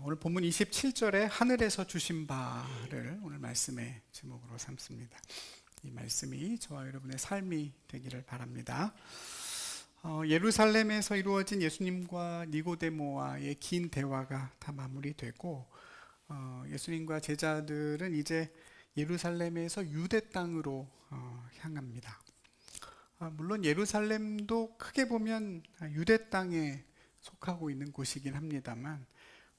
오늘 본문 27절에 하늘에서 주신 바를 오늘 말씀의 제목으로 삼습니다. 이 말씀이 저와 여러분의 삶이 되기를 바랍니다. 예루살렘에서 이루어진 예수님과 니고데모와의 긴 대화가 다 마무리되고 예수님과 제자들은 이제 예루살렘에서 유대 땅으로 향합니다. 물론 예루살렘도 크게 보면 유대 땅에 속하고 있는 곳이긴 합니다만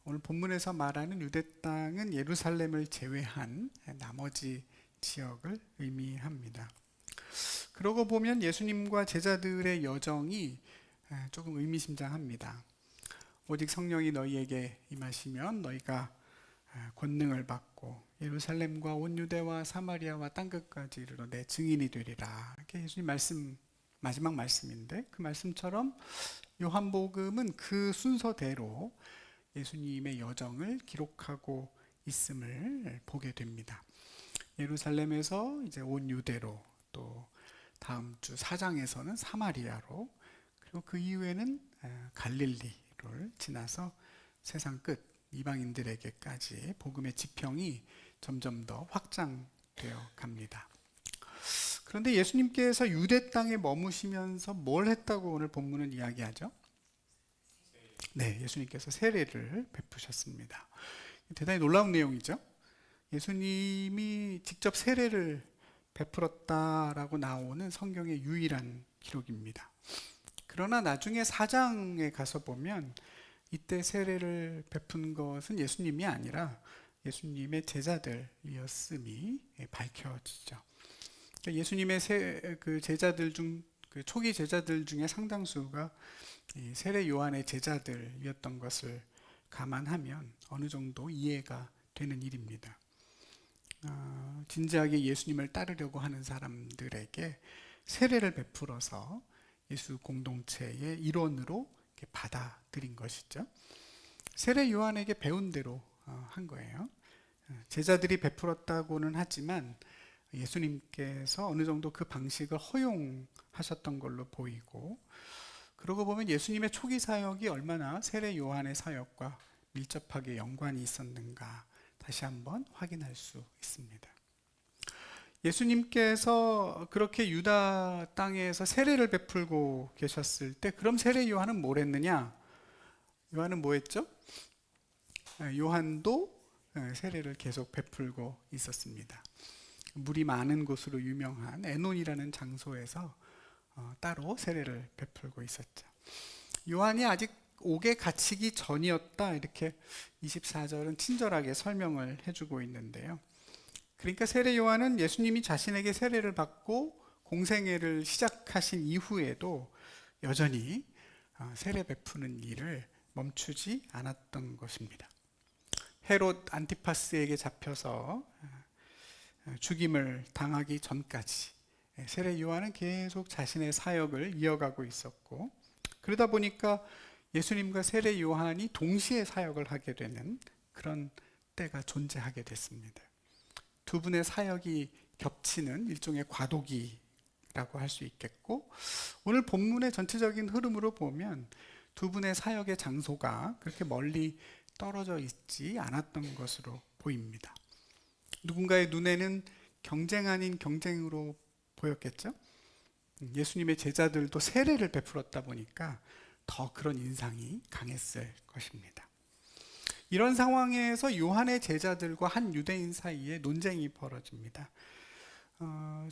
오늘 본문에서 말하는 유대 땅은 예루살렘을 제외한 나머지 지역을 의미합니다. 그러고 보면 예수님과 제자들의 여정이 조금 의미심장합니다. 오직 성령이 너희에게 임하시면 너희가 권능을 받고 예루살렘과 온 유대와 사마리아와 땅끝까지 이르러 내 증인이 되리라. 이렇게 예수님 말씀, 마지막 말씀인데 그 말씀처럼 요한복음은 그 순서대로 예수님의 여정을 기록하고 있음을 보게 됩니다. 예루살렘에서 이제 온 유대로, 또 다음 주 4장에서는 사마리아로, 그리고 그 이후에는 갈릴리를 지나서 세상 끝 이방인들에게까지 복음의 지평이 점점 더 확장되어 갑니다. 그런데 예수님께서 유대 땅에 머무시면서 뭘 했다고 오늘 본문은 이야기하죠? 네, 예수님께서 세례를 베푸셨습니다. 대단히 놀라운 내용이죠. 예수님이 직접 세례를 베풀었다라고 나오는 성경의 유일한 기록입니다. 그러나 나중에 4장에 가서 보면 이때 세례를 베푼 것은 예수님이 아니라 예수님의 제자들이었음이 밝혀지죠. 예수님의 제자들 중, 초기 제자들 중에 상당수가 세례 요한의 제자들이었던 것을 감안하면 어느 정도 이해가 되는 일입니다. 진지하게 예수님을 따르려고 하는 사람들에게 세례를 베풀어서 예수 공동체의 일원으로 받아들인 것이죠. 세례 요한에게 배운 대로 한 거예요. 제자들이 베풀었다고는 하지만 예수님께서 어느 정도 그 방식을 허용하셨던 걸로 보이고, 그러고 보면 예수님의 초기 사역이 얼마나 세례 요한의 사역과 밀접하게 연관이 있었는가 다시 한번 확인할 수 있습니다. 예수님께서 그렇게 유다 땅에서 세례를 베풀고 계셨을 때 그럼 세례 요한은 뭘 했느냐? 요한은 뭐 했죠? 요한도 세례를 계속 베풀고 있었습니다. 물이 많은 곳으로 유명한 에논이라는 장소에서 따로 세례를 베풀고 있었죠. 요한이 아직 옥에 갇히기 전이었다, 이렇게 24절은 친절하게 설명을 해주고 있는데요. 그러니까 세례 요한은 예수님이 자신에게 세례를 받고 공생애를 시작하신 이후에도 여전히 세례 베푸는 일을 멈추지 않았던 것입니다. 헤롯 안티파스에게 잡혀서 죽임을 당하기 전까지 세례 요한은 계속 자신의 사역을 이어가고 있었고, 그러다 보니까 예수님과 세례 요한이 동시에 사역을 하게 되는 그런 때가 존재하게 됐습니다. 두 분의 사역이 겹치는 일종의 과도기라고 할 수 있겠고, 오늘 본문의 전체적인 흐름으로 보면 두 분의 사역의 장소가 그렇게 멀리 떨어져 있지 않았던 것으로 보입니다. 누군가의 눈에는 경쟁 아닌 경쟁으로 보였겠죠? 예수님의 제자들도 세례를 베풀었다 보니까 더 그런 인상이 강했을 것입니다. 이런 상황에서 요한의 제자들과 한 유대인 사이에 논쟁이 벌어집니다.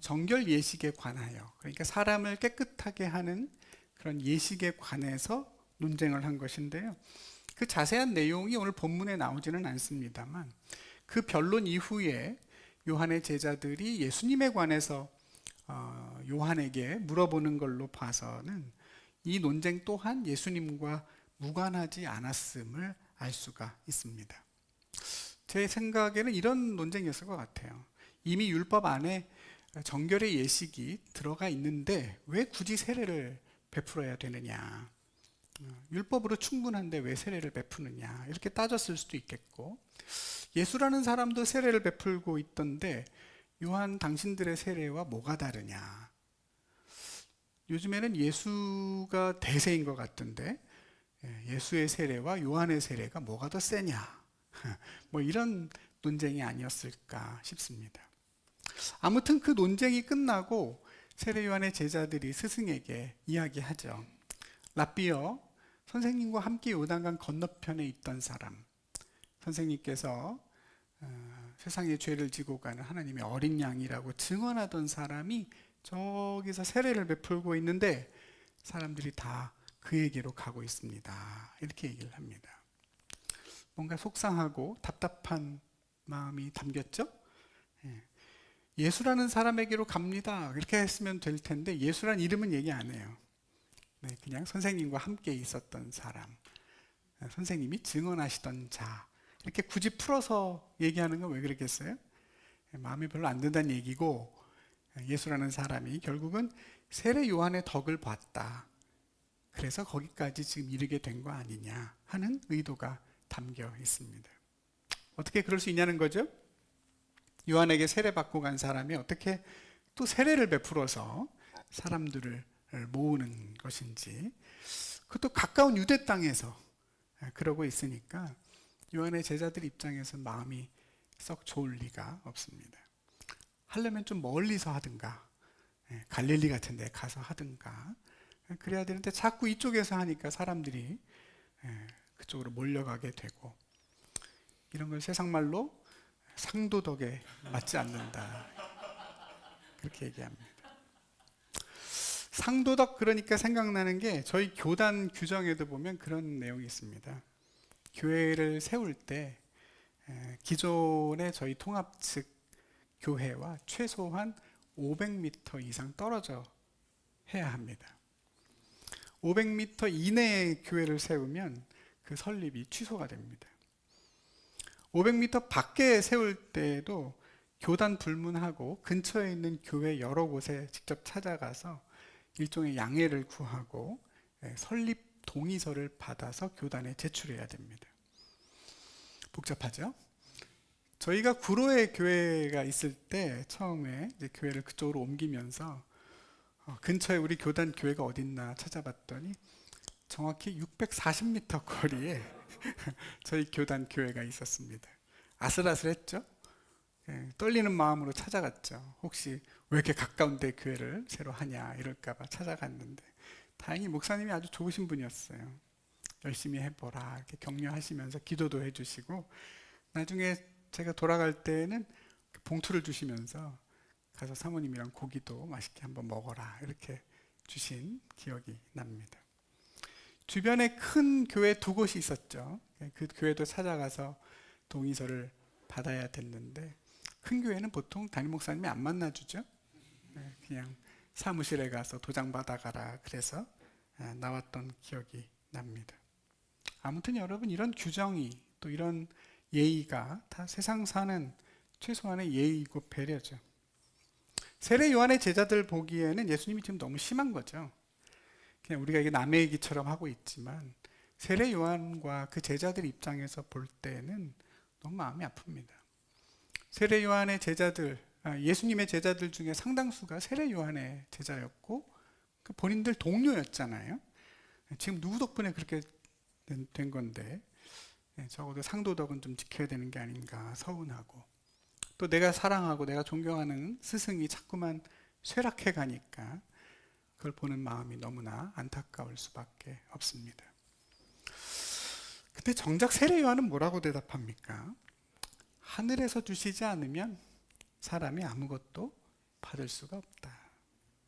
정결 예식에 관하여, 그러니까 사람을 깨끗하게 하는 그런 예식에 관해서 논쟁을 한 것인데요. 그 자세한 내용이 오늘 본문에 나오지는 않습니다만 그 변론 이후에 요한의 제자들이 예수님에 관해서 요한에게 물어보는 걸로 봐서는 이 논쟁 또한 예수님과 무관하지 않았음을 알 수가 있습니다. 제 생각에는 이런 논쟁이었을 것 같아요. 이미 율법 안에 정결의 예식이 들어가 있는데 왜 굳이 세례를 베풀어야 되느냐, 율법으로 충분한데 왜 세례를 베푸느냐, 이렇게 따졌을 수도 있겠고, 예수라는 사람도 세례를 베풀고 있던데 요한 당신들의 세례와 뭐가 다르냐, 요즘에는 예수가 대세인 것 같던데 예수의 세례와 요한의 세례가 뭐가 더 세냐, 뭐 이런 논쟁이 아니었을까 싶습니다. 아무튼 그 논쟁이 끝나고 세례 요한의 제자들이 스승에게 이야기하죠. 랍비여, 선생님과 함께 요단강 건너편에 있던 사람, 선생님께서 세상의 죄를 지고 가는 하나님의 어린 양이라고 증언하던 사람이 저기서 세례를 베풀고 있는데 사람들이 다 그에게로 가고 있습니다. 이렇게 얘기를 합니다. 뭔가 속상하고 답답한 마음이 담겼죠? 예수라는 사람에게로 갑니다. 이렇게 했으면 될 텐데 예수란 이름은 얘기 안 해요. 그냥 선생님과 함께 있었던 사람, 선생님이 증언하시던 자, 이렇게 굳이 풀어서 얘기하는 건 왜 그러겠어요? 마음이 별로 안 든다는 얘기고, 예수라는 사람이 결국은 세례 요한의 덕을 봤다. 그래서 거기까지 지금 이르게 된 거 아니냐 하는 의도가 담겨 있습니다. 어떻게 그럴 수 있냐는 거죠? 요한에게 세례 받고 간 사람이 어떻게 또 세례를 베풀어서 사람들을 모으는 것인지, 그것도 가까운 유대 땅에서 그러고 있으니까 요한의 제자들 입장에서 마음이 썩 좋을 리가 없습니다. 하려면 좀 멀리서 하든가, 갈릴리 같은 데 가서 하든가 그래야 되는데 자꾸 이쪽에서 하니까 사람들이 그쪽으로 몰려가게 되고, 이런 걸 세상말로 상도덕에 맞지 않는다, 그렇게 얘기합니다. 상도덕, 그러니까 생각나는 게 저희 교단 규정에도 보면 그런 내용이 있습니다. 교회를 세울 때 기존의 저희 통합 측 교회와 최소한 500m 이상 떨어져 해야 합니다. 500m 이내에 교회를 세우면 그 설립이 취소가 됩니다. 500m 밖에 세울 때에도 교단 불문하고 근처에 있는 교회 여러 곳에 직접 찾아가서 일종의 양해를 구하고 설립 동의서를 받아서 교단에 제출해야 됩니다. 복잡하죠? 저희가 구로에 교회가 있을 때 처음에 이제 교회를 그쪽으로 옮기면서 근처에 우리 교단 교회가 어딨나 찾아봤더니 정확히 640m 거리에 저희 교단 교회가 있었습니다. 아슬아슬했죠? 떨리는 마음으로 찾아갔죠. 혹시 왜 이렇게 가까운데 교회를 새로 하냐 이럴까봐 찾아갔는데, 다행히 목사님이 아주 좋으신 분이었어요. 열심히 해보라 이렇게 격려하시면서 기도도 해주시고, 나중에 제가 돌아갈 때는 봉투를 주시면서 가서 사모님이랑 고기도 맛있게 한번 먹어라 이렇게 주신 기억이 납니다. 주변에 큰 교회 두 곳이 있었죠. 그 교회도 찾아가서 동의서를 받아야 됐는데, 큰 교회는 보통 담임 목사님이 안 만나주죠. 그냥 사무실에 가서 도장 받아가라 그래서 나왔던 기억이 납니다. 아무튼 여러분, 이런 규정이 또 이런 예의가 다 세상 사는 최소한의 예의이고 배려죠. 세례 요한의 제자들 보기에는 예수님이 지금 너무 심한 거죠. 그냥 우리가 이게 남의 얘기처럼 하고 있지만 세례 요한과 그 제자들 입장에서 볼 때는 너무 마음이 아픕니다. 세례 요한의 제자들, 예수님의 제자들 중에 상당수가 세례 요한의 제자였고 본인들 동료였잖아요. 지금 누구 덕분에 그렇게 된 건데 적어도 상도덕은 좀 지켜야 되는 게 아닌가 서운하고, 또 내가 사랑하고 내가 존경하는 스승이 자꾸만 쇠락해 가니까 그걸 보는 마음이 너무나 안타까울 수밖에 없습니다. 근데 정작 세례 요한은 뭐라고 대답합니까? 하늘에서 주시지 않으면 사람이 아무것도 받을 수가 없다.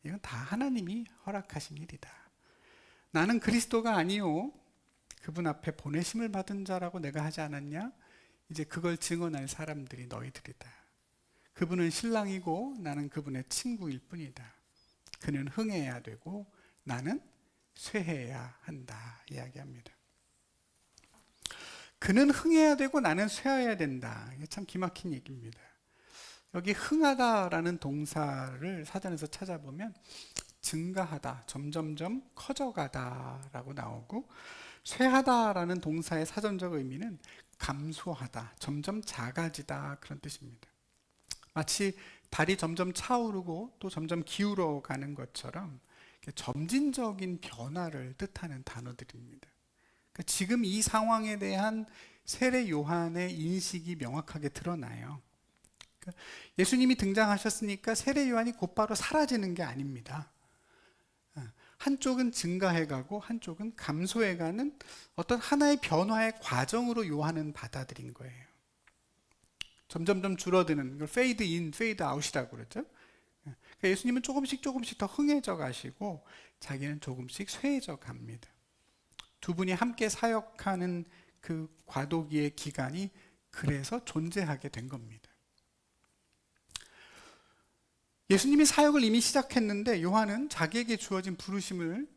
이건 다 하나님이 허락하신 일이다. 나는 그리스도가 아니요 그분 앞에 보내심을 받은 자라고 내가 하지 않았냐? 이제 그걸 증언할 사람들이 너희들이다. 그분은 신랑이고 나는 그분의 친구일 뿐이다. 그는 흥해야 되고 나는 쇠해야 한다 이야기합니다. 그는 흥해야 되고 나는 쇠해야 된다. 이게 참 기막힌 얘기입니다. 여기 흥하다라는 동사를 사전에서 찾아보면 증가하다, 점점점 커져가다라고 나오고, 쇠하다라는 동사의 사전적 의미는 감소하다, 점점 작아지다 그런 뜻입니다. 마치 달이 점점 차오르고 또 점점 기울어 가는 것처럼 점진적인 변화를 뜻하는 단어들입니다. 그러니까 지금 이 상황에 대한 세례 요한의 인식이 명확하게 드러나요. 그러니까 예수님이 등장하셨으니까 세례 요한이 곧바로 사라지는 게 아닙니다. 한쪽은 증가해가고 한쪽은 감소해가는 어떤 하나의 변화의 과정으로 요한은 받아들인 거예요. 점점점 줄어드는 걸 페이드 인, 페이드 아웃이라고 그러죠. 그러니까 예수님은 조금씩 더 흥해져 가시고 자기는 조금씩 쇠해져 갑니다. 두 분이 함께 사역하는 그 과도기의 기간이 그래서 존재하게 된 겁니다. 예수님이 사역을 이미 시작했는데 요한은 자기에게 주어진 부르심을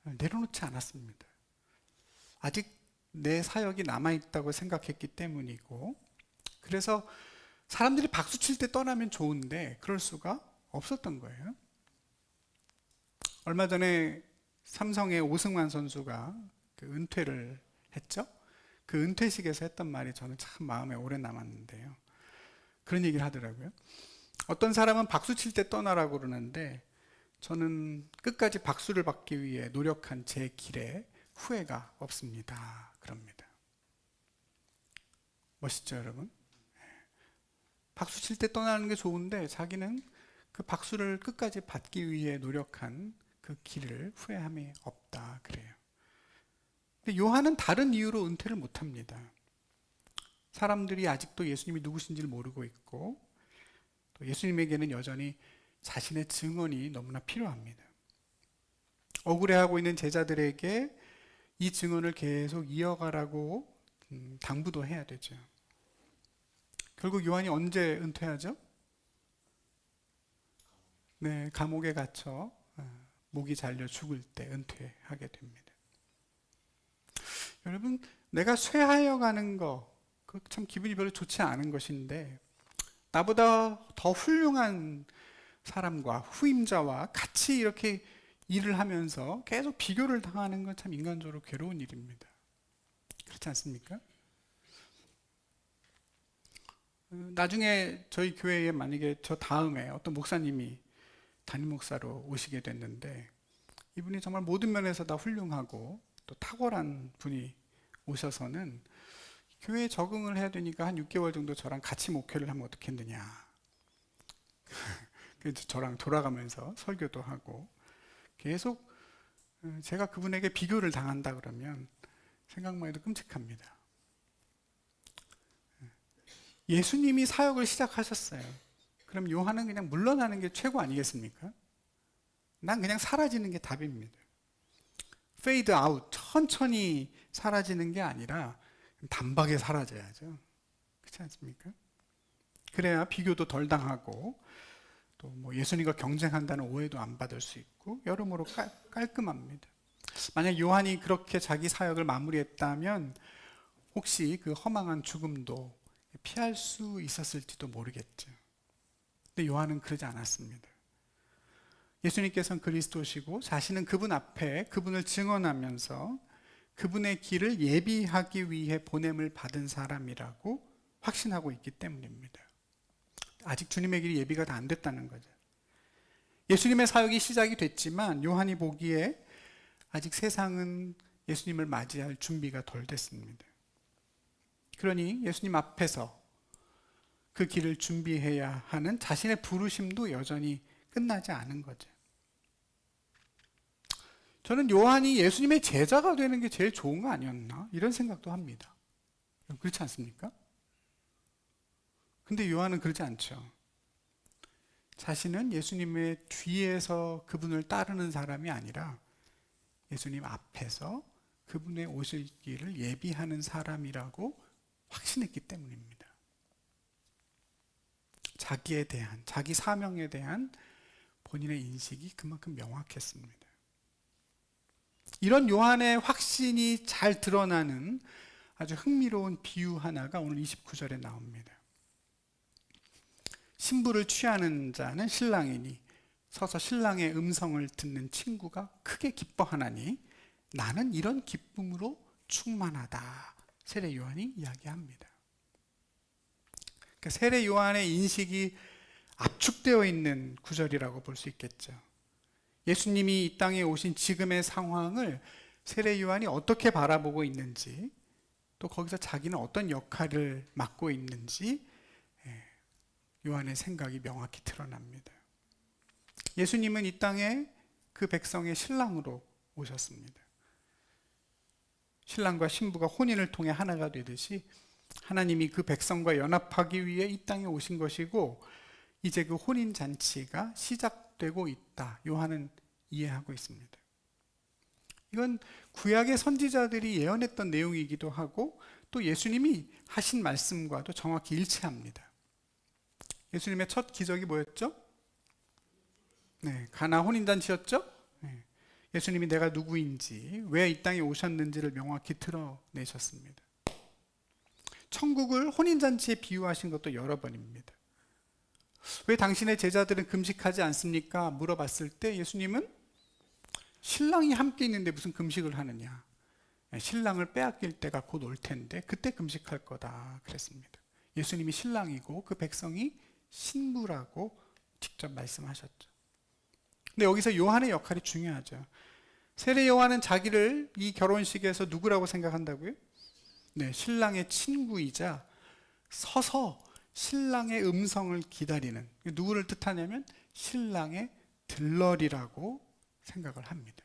내려놓지 않았습니다. 아직 내 사역이 남아있다고 생각했기 때문이고, 그래서 사람들이 박수 칠 때 떠나면 좋은데 그럴 수가 없었던 거예요. 얼마 전에 삼성의 오승환 선수가 그 은퇴를 했죠. 그 은퇴식에서 했던 말이 저는 참 마음에 오래 남았는데요. 그런 얘기를 하더라고요. 어떤 사람은 박수 칠 때 떠나라고 그러는데 저는 끝까지 박수를 받기 위해 노력한 제 길에 후회가 없습니다. 그럽니다. 멋있죠, 여러분? 박수 칠 때 떠나는 게 좋은데 자기는 그 박수를 끝까지 받기 위해 노력한 그 길을 후회함이 없다 그래요. 근데 요한은 다른 이유로 은퇴를 못합니다. 사람들이 아직도 예수님이 누구신지를 모르고 있고 또 예수님에게는 여전히 자신의 증언이 너무나 필요합니다. 억울해하고 있는 제자들에게 이 증언을 계속 이어가라고 당부도 해야 되죠. 결국 요한이 언제 은퇴하죠? 네, 감옥에 갇혀 목이 잘려 죽을 때 은퇴하게 됩니다. 여러분, 내가 쇠하여 가는 거, 그 참 기분이 별로 좋지 않은 것인데 나보다 더 훌륭한 사람과 후임자와 같이 이렇게 일을 하면서 계속 비교를 당하는 건 참 인간적으로 괴로운 일입니다. 그렇지 않습니까? 나중에 저희 교회에 만약에 저 다음에 어떤 목사님이 담임 목사로 오시게 됐는데 이분이 정말 모든 면에서 다 훌륭하고 또 탁월한 분이 오셔서는 교회에 적응을 해야 되니까 한 6개월 정도 저랑 같이 목회를 하면 어떻겠느냐. 그래서 저랑 돌아가면서 설교도 하고 계속 제가 그분에게 비교를 당한다 그러면 생각만 해도 끔찍합니다. 예수님이 사역을 시작하셨어요. 그럼 요한은 그냥 물러나는 게 최고 아니겠습니까? 난 그냥 사라지는 게 답입니다. 페이드 아웃, 천천히 사라지는 게 아니라 단박에 사라져야죠. 그렇지 않습니까? 그래야 비교도 덜 당하고 또 뭐 예수님과 경쟁한다는 오해도 안 받을 수 있고 여러모로 깔끔합니다. 만약 요한이 그렇게 자기 사역을 마무리했다면 혹시 그 허망한 죽음도 피할 수 있었을지도 모르겠죠. 근데 요한은 그러지 않았습니다. 예수님께서는 그리스도시고 자신은 그분 앞에 그분을 증언하면서 그분의 길을 예비하기 위해 보냄을 받은 사람이라고 확신하고 있기 때문입니다. 아직 주님의 길이 예비가 다 안 됐다는 거죠. 예수님의 사역이 시작이 됐지만 요한이 보기에 아직 세상은 예수님을 맞이할 준비가 덜 됐습니다. 그러니 예수님 앞에서 그 길을 준비해야 하는 자신의 부르심도 여전히 끝나지 않은 거죠. 저는 요한이 예수님의 제자가 되는 게 제일 좋은 거 아니었나? 이런 생각도 합니다. 그렇지 않습니까? 근데 요한은 그러지 않죠. 자신은 예수님의 뒤에서 그분을 따르는 사람이 아니라 예수님 앞에서 그분의 오실 길을 예비하는 사람이라고 확신했기 때문입니다. 자기에 대한, 자기 사명에 대한 본인의 인식이 그만큼 명확했습니다. 이런 요한의 확신이 잘 드러나는 아주 흥미로운 비유 하나가 오늘 29절에 나옵니다. 신부를 취하는 자는 신랑이니 서서 신랑의 음성을 듣는 친구가 크게 기뻐하나니 나는 이런 기쁨으로 충만하다. 세례 요한이 이야기합니다. 그러니까 세례 요한의 인식이 압축되어 있는 구절이라고 볼 수 있겠죠. 예수님이 이 땅에 오신 지금의 상황을 세례 요한이 어떻게 바라보고 있는지 또 거기서 자기는 어떤 역할을 맡고 있는지 요한의 생각이 명확히 드러납니다. 예수님은 이 땅에 그 백성의 신랑으로 오셨습니다. 신랑과 신부가 혼인을 통해 하나가 되듯이 하나님이 그 백성과 연합하기 위해 이 땅에 오신 것이고, 이제 그 혼인 잔치가 시작되고 있다, 요한은 이해하고 있습니다. 이건 구약의 선지자들이 예언했던 내용이기도 하고 또 예수님이 하신 말씀과도 정확히 일치합니다. 예수님의 첫 기적이 뭐였죠? 가나 혼인잔치였죠? 예수님이 내가 누구인지, 왜 이 땅에 오셨는지를 명확히 드러내셨습니다. 천국을 혼인잔치에 비유하신 것도 여러 번입니다. 왜 당신의 제자들은 금식하지 않습니까? 물어봤을 때 예수님은 신랑이 함께 있는데 무슨 금식을 하느냐, 신랑을 빼앗길 때가 곧 올 텐데 그때 금식할 거다 그랬습니다. 예수님이 신랑이고 그 백성이 신부라고 직접 말씀하셨죠. 근데 여기서 요한의 역할이 중요하죠. 세례 요한은 자기를 이 결혼식에서 누구라고 생각한다고요? 신랑의 친구이자 서서 신랑의 음성을 기다리는, 누구를 뜻하냐면 신랑의 들러리라고 생각을 합니다.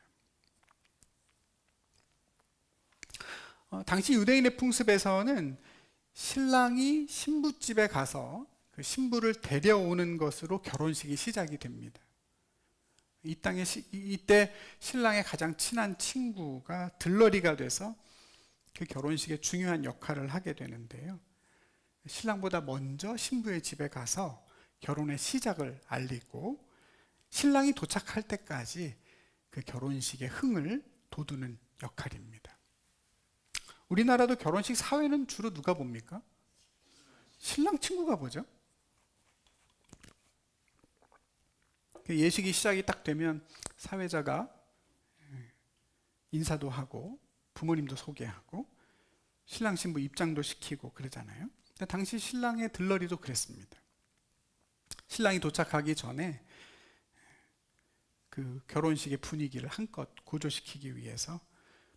당시 유대인의 풍습에서는 신랑이 신부집에 가서 그 신부를 데려오는 것으로 결혼식이 시작이 됩니다. 이때 신랑의 가장 친한 친구가 들러리가 돼서 그 결혼식에 중요한 역할을 하게 되는데요. 신랑보다 먼저 신부의 집에 가서 결혼의 시작을 알리고 신랑이 도착할 때까지 그 결혼식의 흥을 돋우는 역할입니다. 우리나라도 결혼식 사회는 주로 누가 봅니까? 신랑 친구가 보죠. 예식이 시작이 딱 되면 사회자가 인사도 하고 부모님도 소개하고 신랑 신부 입장도 시키고 그러잖아요. 근데 당시 신랑의 들러리도 그랬습니다. 신랑이 도착하기 전에 그 결혼식의 분위기를 한껏 고조시키기 위해서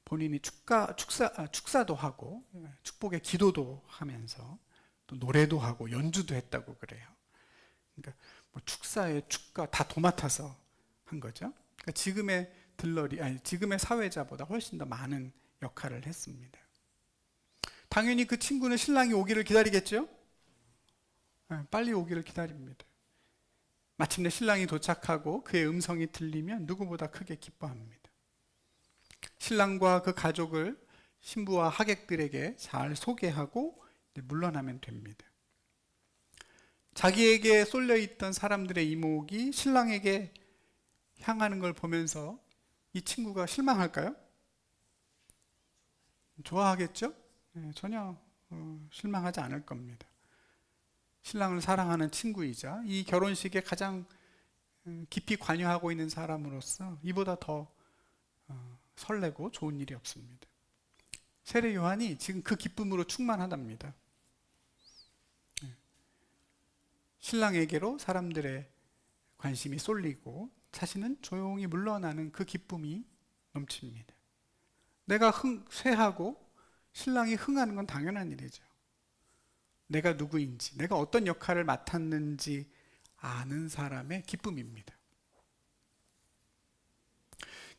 본인이 축사도 하고 축복의 기도도 하면서 또 노래도 하고 연주도 했다고 그래요. 그러니까 뭐 축사에 축가 다 도맡아서 한 거죠. 그러니까 지금의 사회자보다 훨씬 더 많은 역할을 했습니다. 당연히 그 친구는 신랑이 오기를 기다리겠죠? 빨리 오기를 기다립니다. 마침내 신랑이 도착하고 그의 음성이 들리면 누구보다 크게 기뻐합니다. 신랑과 그 가족을 신부와 하객들에게 잘 소개하고 물러나면 됩니다. 자기에게 쏠려있던 사람들의 이목이 신랑에게 향하는 걸 보면서 이 친구가 실망할까요? 좋아하겠죠? 전혀 실망하지 않을 겁니다. 신랑을 사랑하는 친구이자 이 결혼식에 가장 깊이 관여하고 있는 사람으로서 이보다 더 설레고 좋은 일이 없습니다. 세례 요한이 지금 그 기쁨으로 충만하답니다. 신랑에게로 사람들의 관심이 쏠리고 자신은 조용히 물러나는 그 기쁨이 넘칩니다. 내가 쇠하고 신랑이 흥하는 건 당연한 일이죠. 내가 누구인지, 내가 어떤 역할을 맡았는지 아는 사람의 기쁨입니다.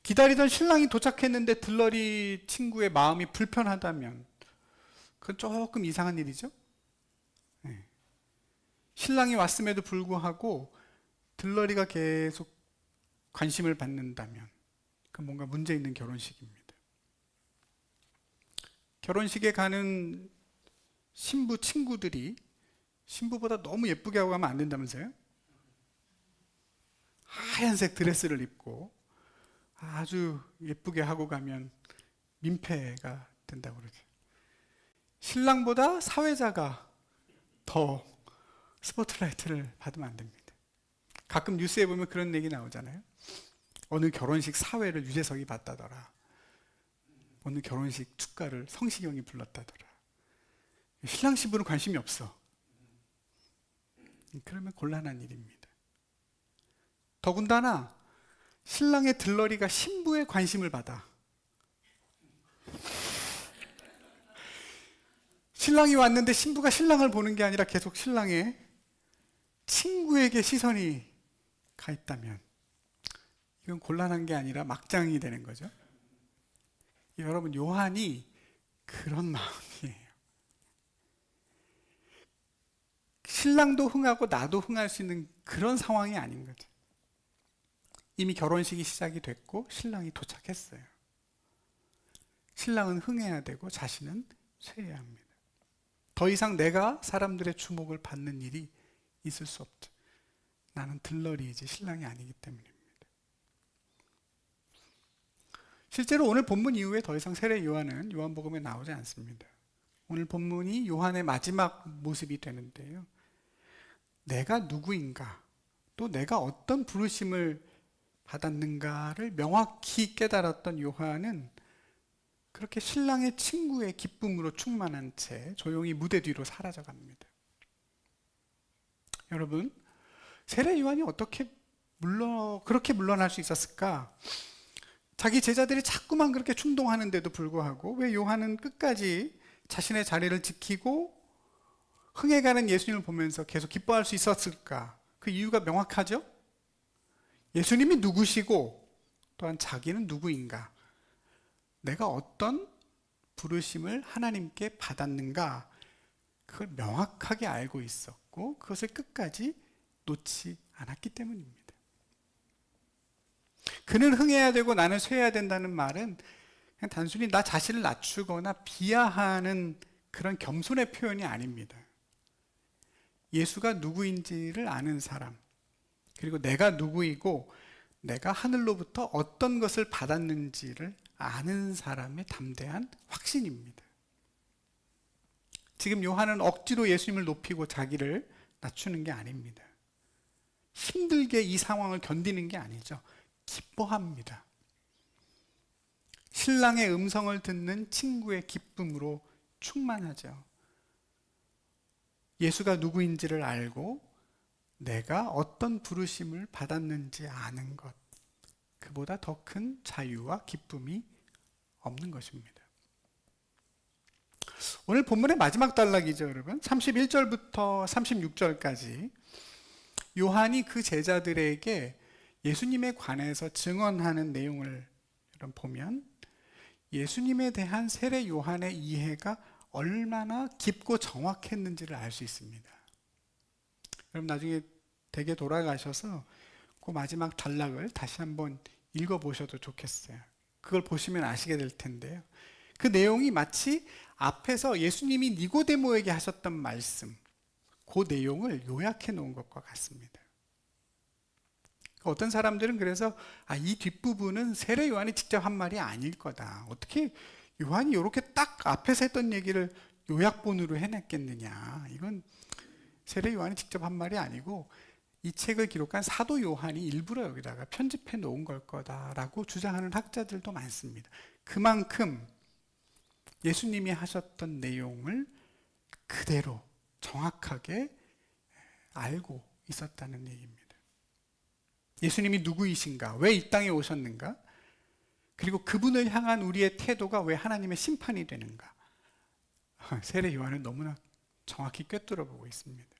기다리던 신랑이 도착했는데 들러리 친구의 마음이 불편하다면 그건 조금 이상한 일이죠. 신랑이 왔음에도 불구하고 들러리가 계속 관심을 받는다면 그건 뭔가 문제 있는 결혼식입니다. 결혼식에 가는 신부 친구들이 신부보다 너무 예쁘게 하고 가면 안 된다면서요? 하얀색 드레스를 입고 아주 예쁘게 하고 가면 민폐가 된다고 그러죠. 신랑보다 사회자가 더 스포트라이트를 받으면 안 됩니다. 가끔 뉴스에 보면 그런 얘기 나오잖아요. 어느 결혼식 사회를 유재석이 봤다더라. 어느 결혼식 축가를 성시경이 불렀다더라. 신랑 신부는 관심이 없어. 그러면 곤란한 일입니다. 더군다나 신랑의 들러리가 신부의 관심을 받아. 신랑이 왔는데 신부가 신랑을 보는 게 아니라 계속 신랑의 친구에게 시선이 가 있다면 이건 곤란한 게 아니라 막장이 되는 거죠. 여러분, 요한이 그런 마음이에요. 신랑도 흥하고 나도 흥할 수 있는 그런 상황이 아닌 거죠. 이미 결혼식이 시작이 됐고 신랑이 도착했어요. 신랑은 흥해야 되고 자신은 쇠해야 합니다. 더 이상 내가 사람들의 주목을 받는 일이 있을 수 없죠. 나는 들러리이지 신랑이 아니기 때문입니다. 실제로 오늘 본문 이후에 더 이상 세례 요한은 요한복음에 나오지 않습니다. 오늘 본문이 요한의 마지막 모습이 되는데요. 내가 누구인가, 또 내가 어떤 부르심을 받았는가를 명확히 깨달았던 요한은 그렇게 신랑의 친구의 기쁨으로 충만한 채 조용히 무대 뒤로 사라져 갑니다. 여러분, 세례 요한이 어떻게 그렇게 물러날 수 있었을까? 자기 제자들이 자꾸만 그렇게 충동하는데도 불구하고 왜 요한은 끝까지 자신의 자리를 지키고 흥해가는 예수님을 보면서 계속 기뻐할 수 있었을까? 그 이유가 명확하죠? 예수님이 누구시고 또한 자기는 누구인가? 내가 어떤 부르심을 하나님께 받았는가? 그걸 명확하게 알고 있었고 그것을 끝까지 놓지 않았기 때문입니다. 그는 흥해야 되고 나는 쇠해야 된다는 말은 그냥 단순히 나 자신을 낮추거나 비하하는 그런 겸손의 표현이 아닙니다. 예수가 누구인지를 아는 사람, 그리고 내가 누구이고 내가 하늘로부터 어떤 것을 받았는지를 아는 사람의 담대한 확신입니다. 지금 요한은 억지로 예수님을 높이고 자기를 낮추는 게 아닙니다. 힘들게 이 상황을 견디는 게 아니죠. 기뻐합니다. 신랑의 음성을 듣는 친구의 기쁨으로 충만하죠. 예수가 누구인지를 알고 내가 어떤 부르심을 받았는지 아는 것, 그보다 더 큰 자유와 기쁨이 없는 것입니다. 오늘 본문의 마지막 단락이죠, 여러분. 31절부터 36절까지 요한이 그 제자들에게 예수님에 관해서 증언하는 내용을 보면 예수님에 대한 세례 요한의 이해가 얼마나 깊고 정확했는지를 알 수 있습니다. 여러분, 나중에 댁에 돌아가셔서 그 마지막 단락을 다시 한번 읽어보셔도 좋겠어요. 그걸 보시면 아시게 될 텐데요. 그 내용이 마치 앞에서 예수님이 니고데모에게 하셨던 말씀, 그 내용을 요약해 놓은 것과 같습니다. 어떤 사람들은 그래서 이 뒷부분은 세례 요한이 직접 한 말이 아닐 거다. 어떻게 요한이 이렇게 딱 앞에서 했던 얘기를 요약본으로 해냈겠느냐. 이건 세례 요한이 직접 한 말이 아니고 이 책을 기록한 사도 요한이 일부러 여기다가 편집해 놓은 걸 거다라고 주장하는 학자들도 많습니다. 그만큼 예수님이 하셨던 내용을 그대로 정확하게 알고 있었다는 얘기입니다. 예수님이 누구이신가? 왜 이 땅에 오셨는가? 그리고 그분을 향한 우리의 태도가 왜 하나님의 심판이 되는가? 세례 요한은 너무나 정확히 꿰뚫어 보고 있습니다.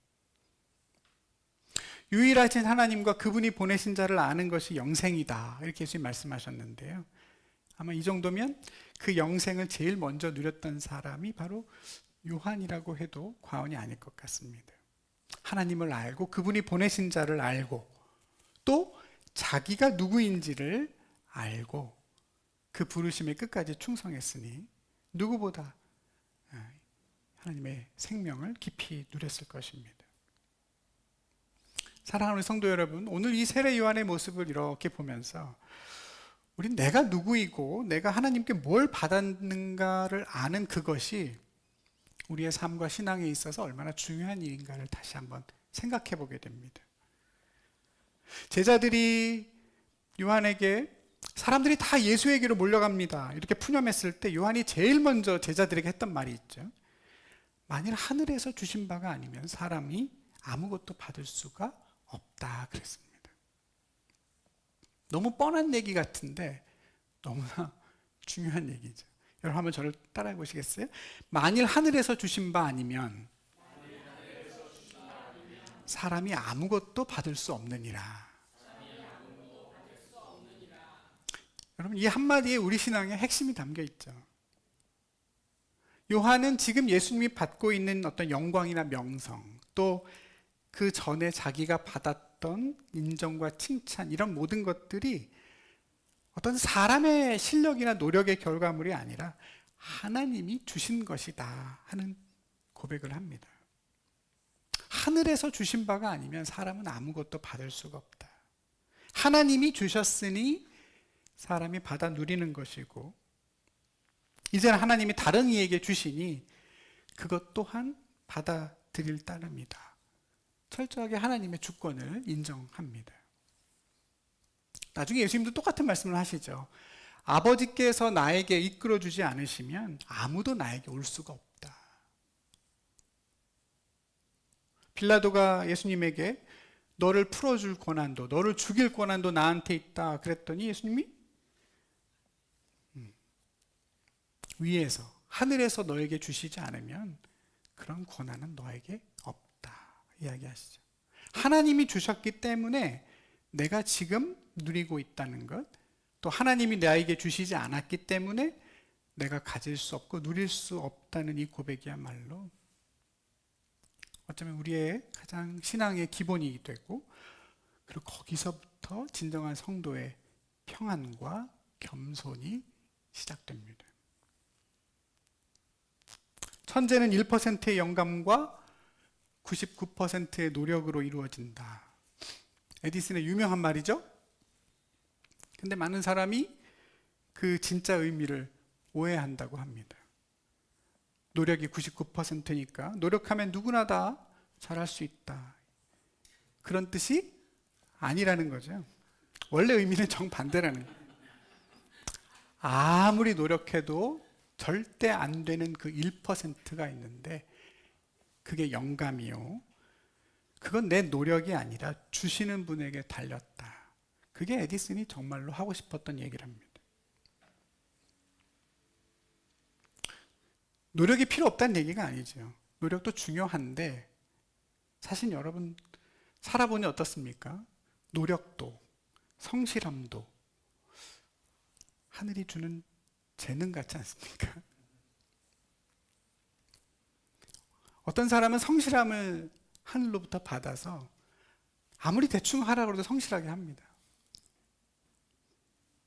유일하신 하나님과 그분이 보내신 자를 아는 것이 영생이다, 이렇게 예수님 말씀하셨는데요. 아마 이 정도면 그 영생을 제일 먼저 누렸던 사람이 바로 요한이라고 해도 과언이 아닐 것 같습니다. 하나님을 알고 그분이 보내신 자를 알고 또 자기가 누구인지를 알고 그 부르심에 끝까지 충성했으니 누구보다 하나님의 생명을 깊이 누렸을 것입니다. 사랑하는 성도 여러분, 오늘 이 세례 요한의 모습을 이렇게 보면서 우린 내가 누구이고 내가 하나님께 뭘 받았는가를 아는 그것이 우리의 삶과 신앙에 있어서 얼마나 중요한 일인가를 다시 한번 생각해 보게 됩니다. 제자들이 요한에게 사람들이 다 예수에게로 몰려갑니다, 이렇게 푸념했을 때 요한이 제일 먼저 제자들에게 했던 말이 있죠. 만일 하늘에서 주신 바가 아니면 사람이 아무것도 받을 수가 없다 그랬습니다. 너무 뻔한 얘기 같은데 너무나 중요한 얘기죠. 여러분 한번 저를 따라해 보시겠어요? 만일 하늘에서 주신 바 아니면 사람이 아무것도 받을 수 없느니라. 여러분 이 한마디에 우리 신앙의 핵심이 담겨 있죠. 요한은 지금 예수님이 받고 있는 어떤 영광이나 명성, 또 그 전에 자기가 받았던 인정과 칭찬, 이런 모든 것들이 어떤 사람의 실력이나 노력의 결과물이 아니라 하나님이 주신 것이다 하는 고백을 합니다. 하늘에서 주신 바가 아니면 사람은 아무것도 받을 수가 없다. 하나님이 주셨으니 사람이 받아 누리는 것이고, 이제는 하나님이 다른 이에게 주시니 그것 또한 받아들일 따름이다. 철저하게 하나님의 주권을 인정합니다. 나중에 예수님도 똑같은 말씀을 하시죠. 아버지께서 나에게 이끌어주지 않으시면 아무도 나에게 올 수가 없다. 빌라도가 예수님에게 너를 풀어줄 권한도, 너를 죽일 권한도 나한테 있다 그랬더니 예수님이 위에서, 하늘에서 너에게 주시지 않으면 그런 권한은 너에게 없다 이야기하시죠. 하나님이 주셨기 때문에 내가 지금 누리고 있다는 것, 또 하나님이 나에게 주시지 않았기 때문에 내가 가질 수 없고 누릴 수 없다는 이 고백이야말로 어쩌면 우리의 가장 신앙의 기본이 되고, 그리고 거기서부터 진정한 성도의 평안과 겸손이 시작됩니다. 천재는 1%의 영감과 99%의 노력으로 이루어진다. 에디슨의 유명한 말이죠. 근데 많은 사람이 그 진짜 의미를 오해한다고 합니다. 노력이 99%니까 노력하면 누구나 다 잘할 수 있다. 그런 뜻이 아니라는 거죠. 원래 의미는 정반대라는 거예요. 아무리 노력해도 절대 안 되는 그 1%가 있는데 그게 영감이요. 그건 내 노력이 아니라 주시는 분에게 달렸다. 그게 에디슨이 정말로 하고 싶었던 얘기랍니다. 노력이 필요 없다는 얘기가 아니죠. 노력도 중요한데 사실 여러분 살아보니 어떻습니까? 노력도 성실함도 하늘이 주는 재능 같지 않습니까? 어떤 사람은 성실함을 하늘로부터 받아서 아무리 대충 하라고 해도 성실하게 합니다.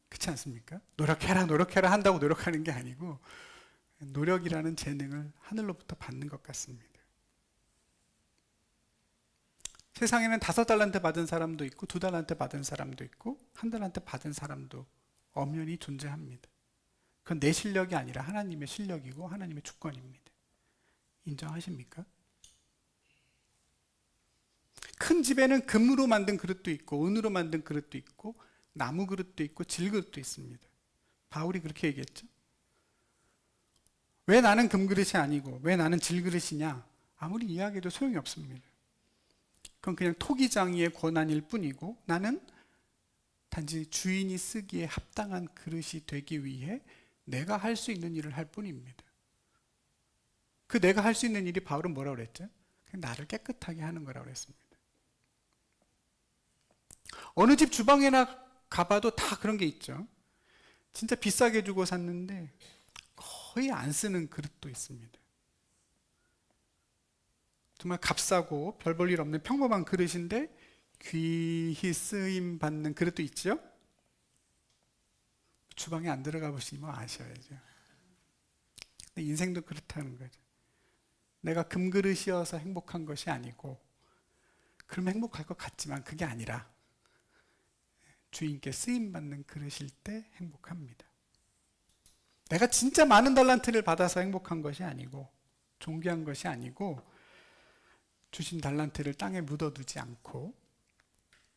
그렇지 않습니까? 노력해라 한다고 노력하는 게 아니고 노력이라는 재능을 하늘로부터 받는 것 같습니다. 세상에는 5달란트 받은 사람도 있고 2달란트 받은 사람도 있고 1달란트 받은 사람도 엄연히 존재합니다. 그건 내 실력이 아니라 하나님의 실력이고 하나님의 주권입니다. 인정하십니까? 큰 집에는 금으로 만든 그릇도 있고 은으로 만든 그릇도 있고 나무 그릇도 있고 질 그릇도 있습니다. 바울이 그렇게 얘기했죠. 왜 나는 금그릇이 아니고 왜 나는 질그릇이냐? 아무리 이야기해도 소용이 없습니다. 그건 그냥 토기장이의 권한일 뿐이고 나는 단지 주인이 쓰기에 합당한 그릇이 되기 위해 내가 할 수 있는 일을 할 뿐입니다. 그 내가 할 수 있는 일이 바울은 뭐라고 그랬죠? 그냥 나를 깨끗하게 하는 거라고 그랬습니다. 어느 집 주방에나 가봐도 다 그런 게 있죠. 진짜 비싸게 주고 샀는데 거의 안 쓰는 그릇도 있습니다. 정말 값싸고 별 볼 일 없는 평범한 그릇인데 귀히 쓰임 받는 그릇도 있죠. 주방에 안 들어가 보시면 아셔야죠. 근데 인생도 그렇다는 거죠. 내가 금그릇이어서 행복한 것이 아니고, 그러면 행복할 것 같지만 그게 아니라 주인께 쓰임받는 그릇일 때 행복합니다. 내가 진짜 많은 달란트를 받아서 행복한 것이 아니고 존귀한 것이 아니고 주신 달란트를 땅에 묻어두지 않고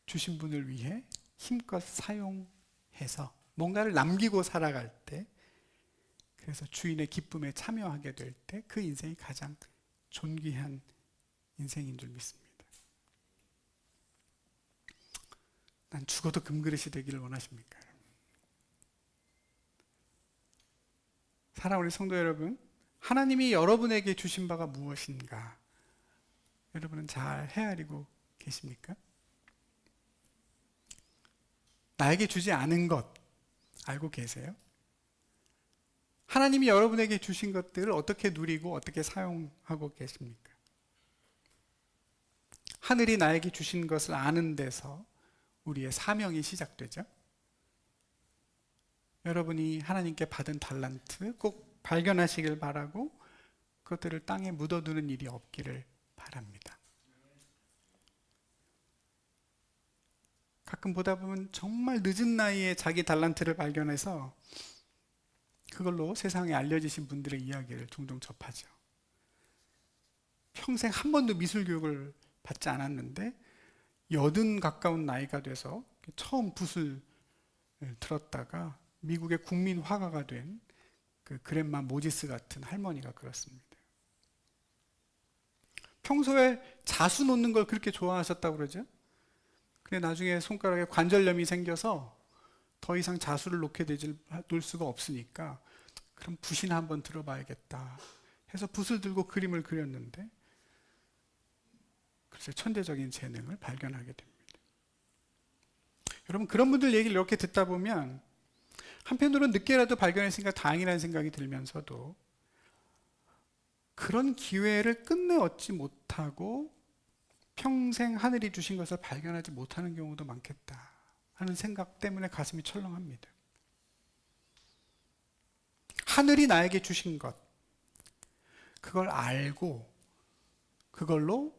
주신 분을 위해 힘껏 사용해서 뭔가를 남기고 살아갈 때, 그래서 주인의 기쁨에 참여하게 될 때 그 인생이 가장 존귀한 인생인 줄 믿습니다. 난 죽어도 금그릇이 되기를 원하십니까? 사랑하는 우리 성도 여러분, 하나님이 여러분에게 주신 바가 무엇인가? 여러분은 잘 헤아리고 계십니까? 나에게 주지 않은 것 알고 계세요? 하나님이 여러분에게 주신 것들을 어떻게 누리고 어떻게 사용하고 계십니까? 하늘이 나에게 주신 것을 아는 데서 우리의 사명이 시작되죠. 여러분이 하나님께 받은 달란트 꼭 발견하시길 바라고 그것들을 땅에 묻어두는 일이 없기를 바랍니다. 가끔 보다 보면 정말 늦은 나이에 자기 달란트를 발견해서 그걸로 세상에 알려지신 분들의 이야기를 종종 접하죠. 평생 한 번도 미술 교육을 받지 않았는데 80 가까운 나이가 돼서 처음 붓을 들었다가 미국의 국민 화가가 된 그 그랜마 모지스 같은 할머니가 그렇습니다. 평소에 자수 놓는 걸 그렇게 좋아하셨다고 그러죠. 근데 나중에 손가락에 관절염이 생겨서 더 이상 자수를 놓을 수가 없으니까 그럼 붓이나 한번 들어봐야겠다 해서 붓을 들고 그림을 그렸는데 글쎄 천재적인 재능을 발견하게 됩니다. 여러분 그런 분들 얘기를 이렇게 듣다 보면 한편으로는 늦게라도 발견했으니까 다행이라는 생각이 들면서도 그런 기회를 끝내 얻지 못하고 평생 하늘이 주신 것을 발견하지 못하는 경우도 많겠다 하는 생각 때문에 가슴이 철렁합니다. 하늘이 나에게 주신 것, 그걸 알고 그걸로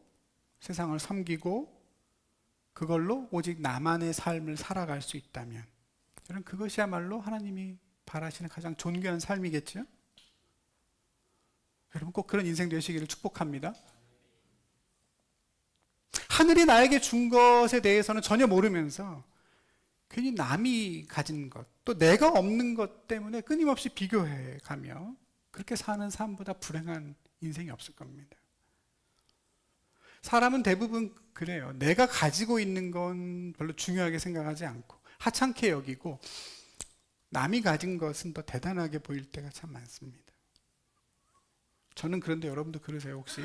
세상을 섬기고 그걸로 오직 나만의 삶을 살아갈 수 있다면 저는 그것이야말로 하나님이 바라시는 가장 존귀한 삶이겠죠? 여러분 꼭 그런 인생 되시기를 축복합니다. 하늘이 나에게 준 것에 대해서는 전혀 모르면서 괜히 남이 가진 것, 또 내가 없는 것 때문에 끊임없이 비교해 가며 그렇게 사는 삶보다 불행한 인생이 없을 겁니다. 사람은 대부분 그래요. 내가 가지고 있는 건 별로 중요하게 생각하지 않고 하찮게 여기고 남이 가진 것은 더 대단하게 보일 때가 참 많습니다. 저는 그런데 여러분도 그러세요 혹시?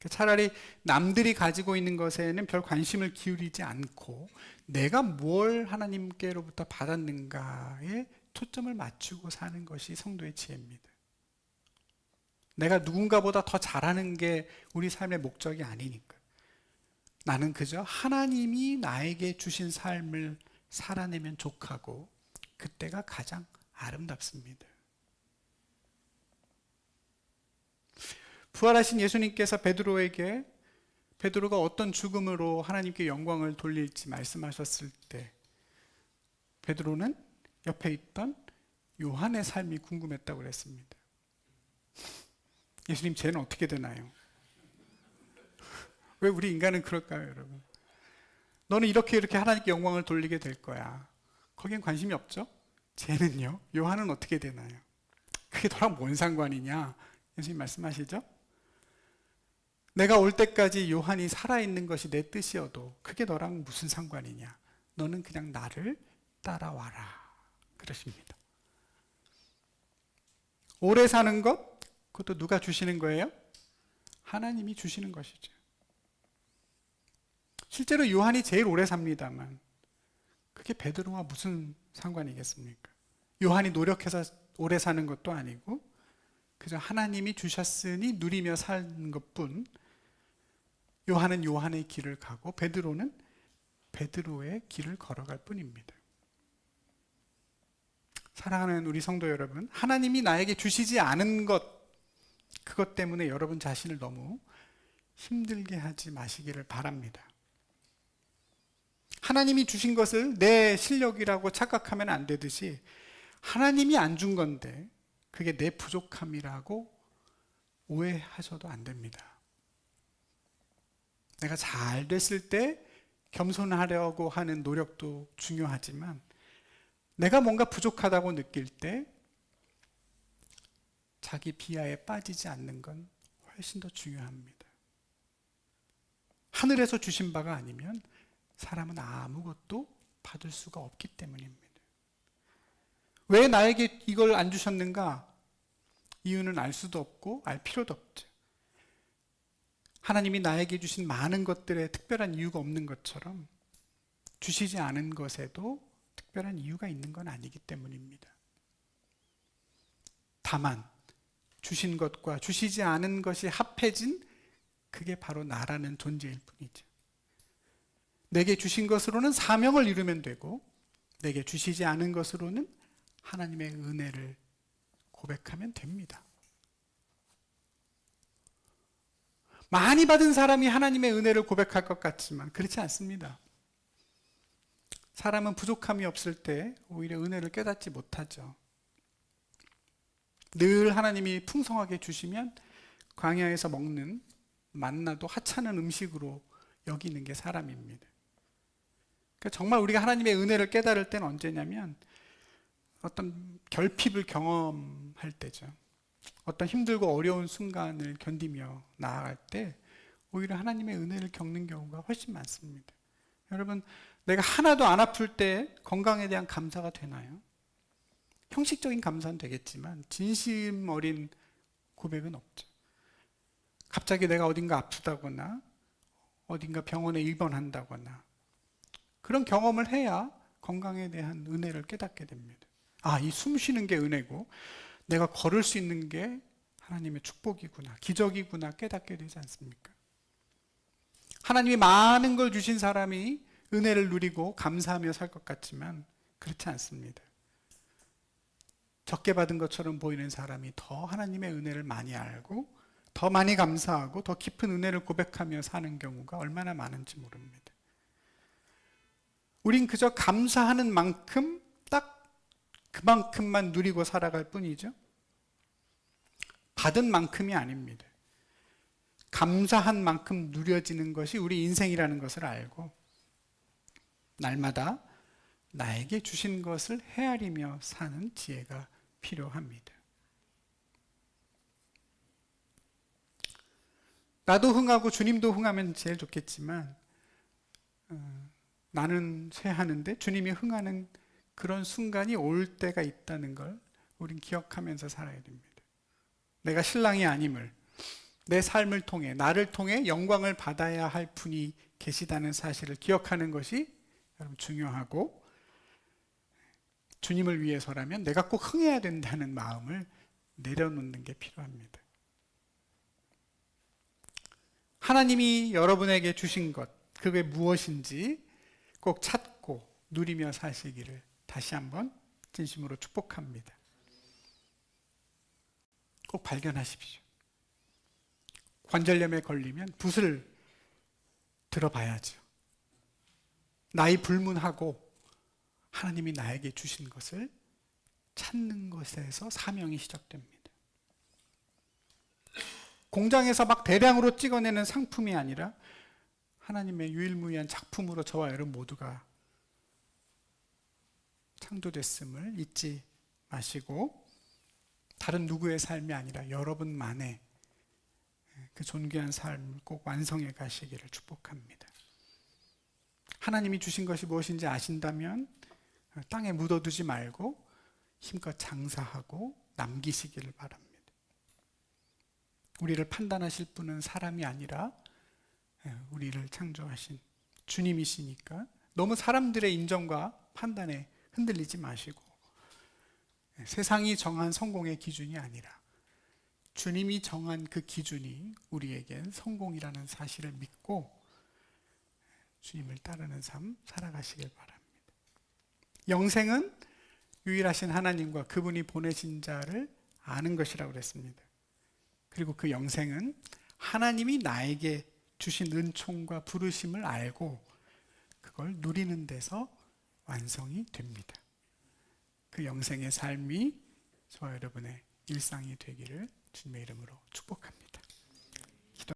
차라리 남들이 가지고 있는 것에는 별 관심을 기울이지 않고 내가 뭘 하나님께로부터 받았는가에 초점을 맞추고 사는 것이 성도의 지혜입니다. 내가 누군가보다 더 잘하는 게 우리 삶의 목적이 아니니까. 나는 그저 하나님이 나에게 주신 삶을 살아내면 족하고 그때가 가장 아름답습니다. 부활하신 예수님께서 베드로가 어떤 죽음으로 하나님께 영광을 돌릴지 말씀하셨을 때 베드로는 옆에 있던 요한의 삶이 궁금했다고 그랬습니다. 예수님 쟤는 어떻게 되나요? 왜 우리 인간은 그럴까요, 여러분? 너는 이렇게 하나님께 영광을 돌리게 될 거야. 거기엔 관심이 없죠? 쟤는요? 요한은 어떻게 되나요? 그게 너랑 뭔 상관이냐? 예수님 말씀하시죠? 내가 올 때까지 요한이 살아있는 것이 내 뜻이어도 그게 너랑 무슨 상관이냐? 너는 그냥 나를 따라와라. 그러십니다. 오래 사는 것? 그것도 누가 주시는 거예요? 하나님이 주시는 것이죠. 실제로 요한이 제일 오래 삽니다만 그게 베드로와 무슨 상관이겠습니까? 요한이 노력해서 오래 사는 것도 아니고 그저 하나님이 주셨으니 누리며 사는 것뿐. 요한은 요한의 길을 가고 베드로는 베드로의 길을 걸어갈 뿐입니다. 사랑하는 우리 성도 여러분, 하나님이 나에게 주시지 않은 것, 그것 때문에 여러분 자신을 너무 힘들게 하지 마시기를 바랍니다. 하나님이 주신 것을 내 실력이라고 착각하면 안 되듯이 하나님이 안 준 건데 그게 내 부족함이라고 오해하셔도 안 됩니다. 내가 잘 됐을 때 겸손하려고 하는 노력도 중요하지만 내가 뭔가 부족하다고 느낄 때 자기 비하에 빠지지 않는 건 훨씬 더 중요합니다. 하늘에서 주신 바가 아니면 사람은 아무것도 받을 수가 없기 때문입니다. 왜 나에게 이걸 안 주셨는가? 이유는 알 수도 없고 알 필요도 없죠. 하나님이 나에게 주신 많은 것들에 특별한 이유가 없는 것처럼 주시지 않은 것에도 특별한 이유가 있는 건 아니기 때문입니다. 다만 주신 것과 주시지 않은 것이 합해진 그게 바로 나라는 존재일 뿐이죠. 내게 주신 것으로는 사명을 이루면 되고 내게 주시지 않은 것으로는 하나님의 은혜를 고백하면 됩니다. 많이 받은 사람이 하나님의 은혜를 고백할 것 같지만 그렇지 않습니다. 사람은 부족함이 없을 때 오히려 은혜를 깨닫지 못하죠. 늘 하나님이 풍성하게 주시면 광야에서 먹는 만나도 하찮은 음식으로 여기는 게 사람입니다. 그러니까 정말 우리가 하나님의 은혜를 깨달을 때는 언제냐면 어떤 결핍을 경험할 때죠. 어떤 힘들고 어려운 순간을 견디며 나아갈 때 오히려 하나님의 은혜를 겪는 경우가 훨씬 많습니다. 여러분, 내가 하나도 안 아플 때 건강에 대한 감사가 되나요? 형식적인 감사는 되겠지만 진심 어린 고백은 없죠. 갑자기 내가 어딘가 아프다거나 어딘가 병원에 입원한다거나 그런 경험을 해야 건강에 대한 은혜를 깨닫게 됩니다. 아, 이 숨 쉬는 게 은혜고 내가 걸을 수 있는 게 하나님의 축복이구나, 기적이구나 깨닫게 되지 않습니까? 하나님이 많은 걸 주신 사람이 은혜를 누리고 감사하며 살 것 같지만 그렇지 않습니다. 적게 받은 것처럼 보이는 사람이 더 하나님의 은혜를 많이 알고 더 많이 감사하고 더 깊은 은혜를 고백하며 사는 경우가 얼마나 많은지 모릅니다. 우린 그저 감사하는 만큼 딱 그만큼만 누리고 살아갈 뿐이죠. 받은 만큼이 아닙니다. 감사한 만큼 누려지는 것이 우리 인생이라는 것을 알고 날마다 나에게 주신 것을 헤아리며 사는 지혜가 필요합니다. 나도 흥하고 주님도 흥하면 제일 좋겠지만 나는 쇠하는데 주님이 흥하는 그런 순간이 올 때가 있다는 걸 우린 기억하면서 살아야 됩니다. 내가 신랑이 아님을, 내 삶을 통해, 나를 통해 영광을 받아야 할 분이 계시다는 사실을 기억하는 것이 여러분 중요하고, 주님을 위해서라면 내가 꼭 흥해야 된다는 마음을 내려놓는 게 필요합니다. 하나님이 여러분에게 주신 것, 그게 무엇인지 꼭 찾고 누리며 사시기를 다시 한번 진심으로 축복합니다. 꼭 발견하십시오. 관절염에 걸리면 붓을 들어봐야죠. 나이 불문하고 하나님이 나에게 주신 것을 찾는 것에서 사명이 시작됩니다. 공장에서 막 대량으로 찍어내는 상품이 아니라 하나님의 유일무이한 작품으로 저와 여러분 모두가 창조됐음을 잊지 마시고 다른 누구의 삶이 아니라 여러분만의 그 존귀한 삶을 꼭 완성해 가시기를 축복합니다. 하나님이 주신 것이 무엇인지 아신다면 땅에 묻어두지 말고 힘껏 장사하고 남기시기를 바랍니다. 우리를 판단하실 분은 사람이 아니라 우리를 창조하신 주님이시니까 너무 사람들의 인정과 판단에 흔들리지 마시고 세상이 정한 성공의 기준이 아니라 주님이 정한 그 기준이 우리에겐 성공이라는 사실을 믿고 주님을 따르는 삶 살아가시길 바랍니다. 영생은 유일하신 하나님과 그분이 보내신 자를 아는 것이라고 그랬습니다. 그리고 그 영생은 하나님이 나에게 주신 은총과 부르심을 알고 그걸 누리는 데서 완성이 됩니다. 그 영생의 삶이 저와 여러분의 일상이 되기를 주님의 이름으로 축복합니다.